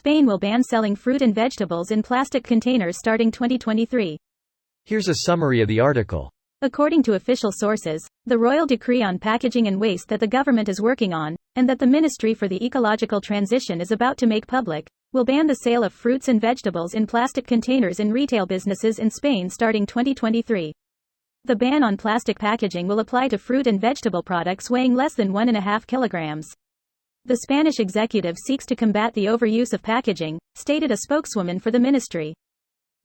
Spain will ban selling fruit and vegetables in plastic containers starting 2023. Here's a summary of the article. According to official sources, the royal decree on packaging and waste that the government is working on, and that the Ministry for the Ecological Transition is about to make public, will ban the sale of fruits and vegetables in plastic containers in retail businesses in Spain starting 2023. The ban on plastic packaging will apply to fruit and vegetable products weighing less than 1.5 kilograms. The Spanish executive seeks to combat the overuse of packaging, stated a spokeswoman for the ministry.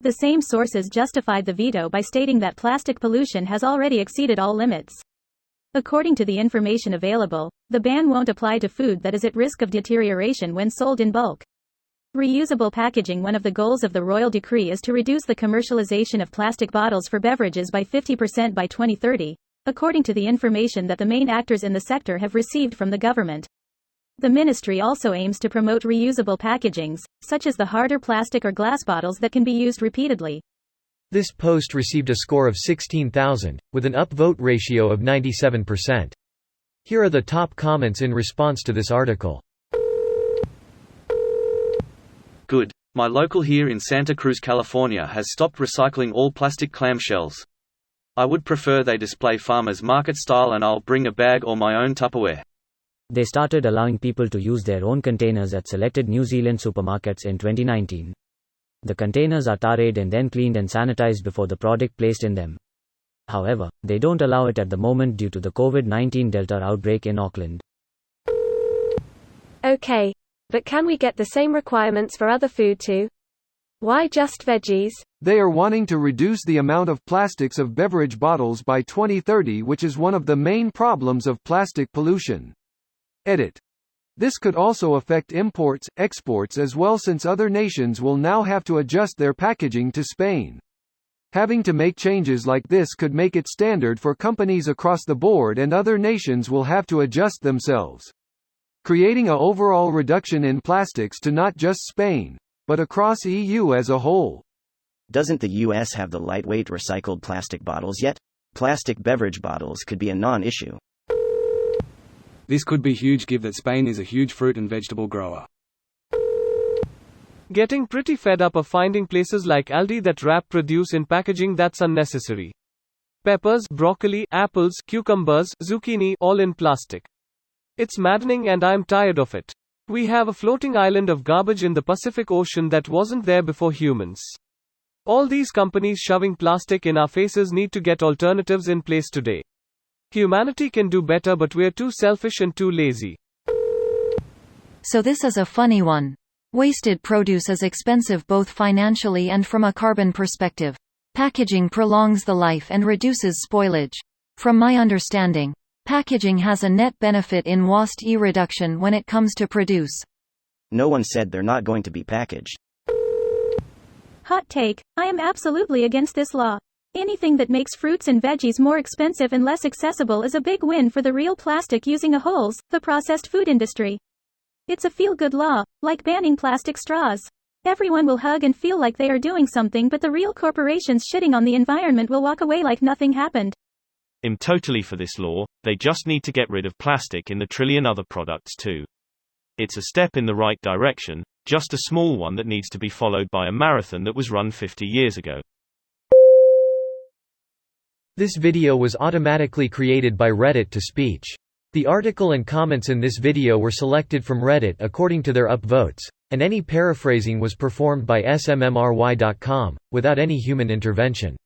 The same sources justified the veto by stating that plastic pollution has already exceeded all limits. According to the information available, the ban won't apply to food that is at risk of deterioration when sold in bulk. Reusable packaging. One of the goals of the royal decree is to reduce the commercialization of plastic bottles for beverages by 50% by 2030, according to the information that the main actors in the sector have received from the government. The ministry also aims to promote reusable packagings, such as the harder plastic or glass bottles that can be used repeatedly. This post received a score of 16,000, with an upvote ratio of 97%. Here are the top comments in response to this article. Good. My local here in Santa Cruz, California has stopped recycling all plastic clamshells. I would prefer they display farmers market style and I'll bring a bag or my own Tupperware. They started allowing people to use their own containers at selected New Zealand supermarkets in 2019. The containers are tarred and then cleaned and sanitized before the product placed in them. However, they don't allow it at the moment due to the COVID-19 Delta outbreak in Auckland. Okay. But can we get the same requirements for other food too? Why just veggies? They are wanting to reduce the amount of plastics of beverage bottles by 2030, which is one of the main problems of plastic pollution. Edit. This could also affect imports, exports as well, since other nations will now have to adjust their packaging to Spain. Having to make changes like this could make it standard for companies across the board, and other nations will have to adjust themselves, creating a overall reduction in plastics to not just Spain, but across EU as a whole. Doesn't the US have the lightweight recycled plastic bottles yet? Plastic beverage bottles could be a non-issue. This could be huge given that Spain is a huge fruit and vegetable grower. Getting pretty fed up of finding places like Aldi that wrap produce in packaging that's unnecessary. Peppers, broccoli, apples, cucumbers, zucchini, all in plastic. It's maddening and I'm tired of it. We have a floating island of garbage in the Pacific Ocean that wasn't there before humans. All these companies shoving plastic in our faces need to get alternatives in place today. Humanity can do better, but we're too selfish and too lazy. So this is a funny one. Wasted produce is expensive both financially and from a carbon perspective. Packaging prolongs the life and reduces spoilage. From my understanding, packaging has a net benefit in waste reduction when it comes to produce. No one said they're not going to be packaged. Hot take, I am absolutely against this law. Anything that makes fruits and veggies more expensive and less accessible is a big win for the real plastic using a holes, the processed food industry. It's a feel-good law, like banning plastic straws. Everyone will hug and feel like they are doing something, but the real corporations shitting on the environment will walk away like nothing happened. I'm totally for this law. They just need to get rid of plastic in the trillion other products too. It's a step in the right direction, just a small one that needs to be followed by a marathon that was run 50 years ago. This video was automatically created by Reddit to speech. The article and comments in this video were selected from Reddit according to their upvotes, and any paraphrasing was performed by smmry.com, without any human intervention.